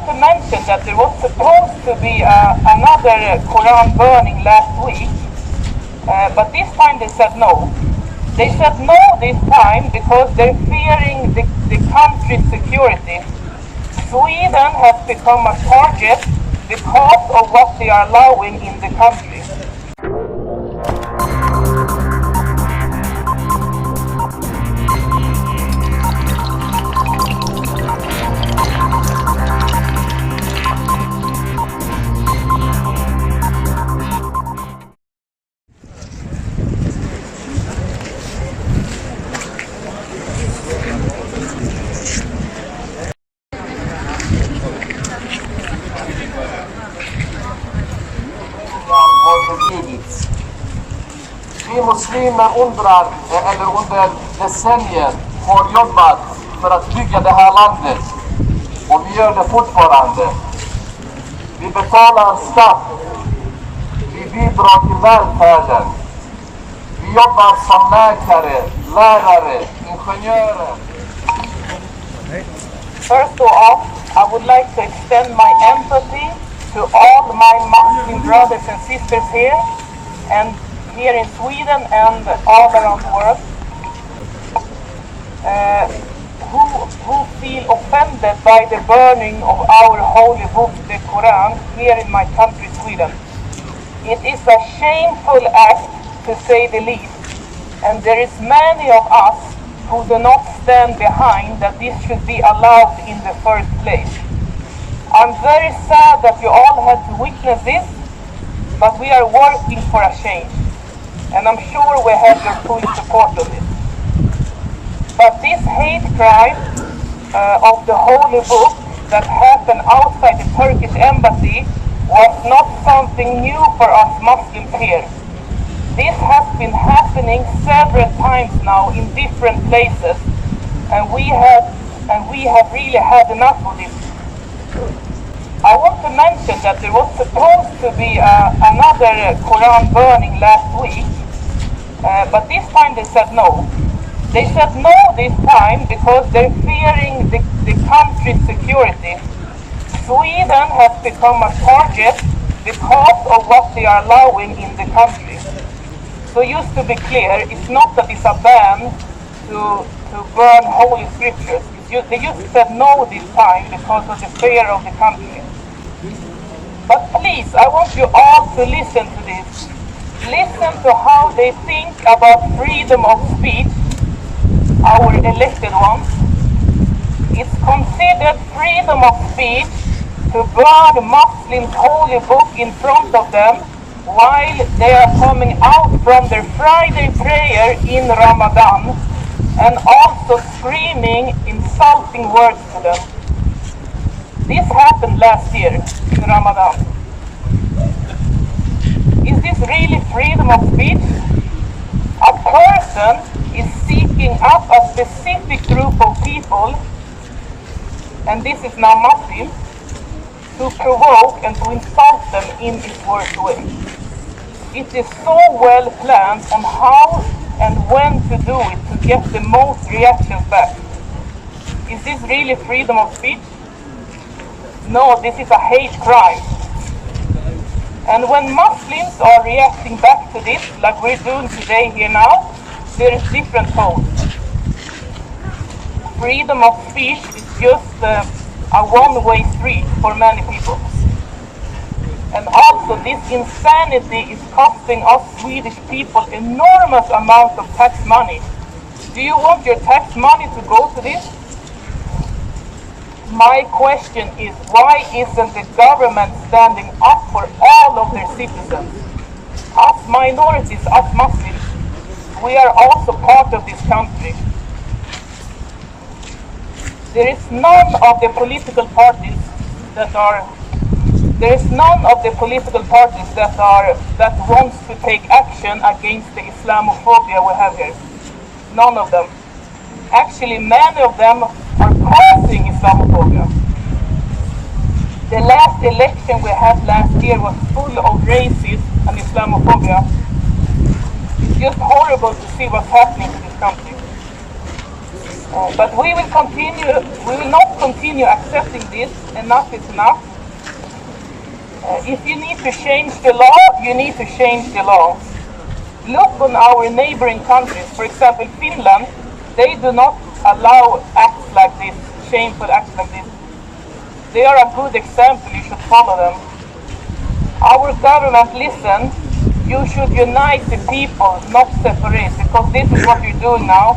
to mention that there was supposed to be another Quran burning last week, but this time they said no. They said no this time because they're fearing the country's security. Sweden has become a target because of what they are allowing in the country. Vi muslimer undrar, eller under decennier har jobbat för att bygga det här landet, och vi gör det fortfarande. Vi betalar skatt, vi bidrar till välfärden, vi jobbar som läkare, lärare, ingenjörer. First off, I would like to extend my empathy to all my Muslim brothers and sisters here in Sweden and all around the world who feel offended by the burning of our holy book, the Quran, here in my country, Sweden. It is a shameful act, to say the least, and there is many of us who do not stand behind that this should be allowed in the first place. I'm very sad that you all had to witness this, but we are working for a change, and I'm sure we have your full support on it. But this hate crime of the holy book that happened outside the Turkish embassy was not something new for us Muslims here. This has been happening several times now in different places, and we have really had enough of this. I want to mention that there was supposed to be another Quran burning last week, but this time they said no. They said no this time because they're fearing the country's security. Sweden has become a target because of what they are allowing in the country. So just to be clear, it's not that it's a ban to burn holy scriptures. They just said no this time because of the fear of the country. But please, I want you all to listen to this. Listen to how they think about freedom of speech, our elected ones. It's considered freedom of speech to burn Muslims' holy book in front of them while they are coming out from their Friday prayer in Ramadan, and also screaming insulting words to them. This happened last year in Ramadan. Is this really freedom of speech? A person is seeking up a specific group of people, and this is now Muslims, to provoke and to insult them in its worst way. It is so well planned on how and when to do it to get the most reactions back. Is this really freedom of speech? No, this is a hate crime. And when Muslims are reacting back to this, like we're doing today here now, there is different tones. Freedom of speech is just a one-way street for many people. And also this insanity is costing us Swedish people enormous amount of tax money. Do you want your tax money to go to this? My question is, why isn't the government standing up for all of their citizens? Us minorities, us Muslims, we are also part of this country. There is none of the political parties that wants to take action against the Islamofobia we have here. None of them. Actually, many of them are causing Islamophobia. The last election we had last year was full of racism and Islamophobia. It's just horrible to see what's happening to this country. But we will continue, we will not cannot continue accepting this. Enough is enough. If you need to change the law, you need to change the law. Look on our neighboring countries. For example, Finland, they do not allow acts like this, shameful acts like this. They are a good example, you should follow them. Our government, listen, you should unite the people, not separate, because this is what you're doing now.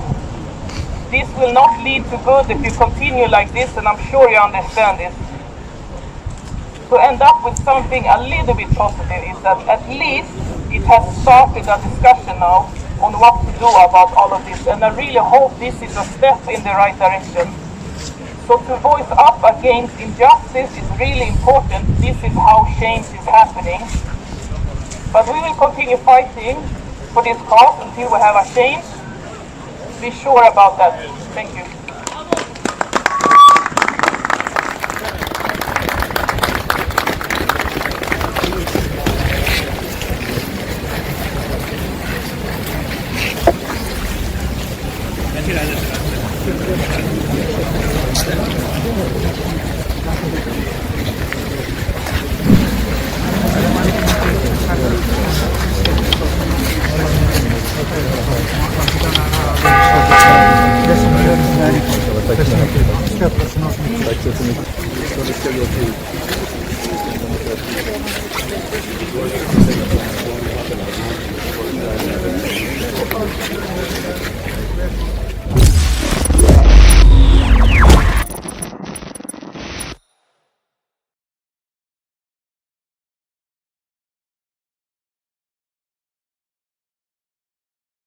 This will not lead to good if you continue like this, and I'm sure you understand this. To end up with something a little bit positive is that at least it has started a discussion now on what to do about all of this, and I really hope this is a step in the right direction. So to voice up against injustice is really important. This is how change is happening. But we will continue fighting for this cause until we have a change. Be sure about that. Thank you.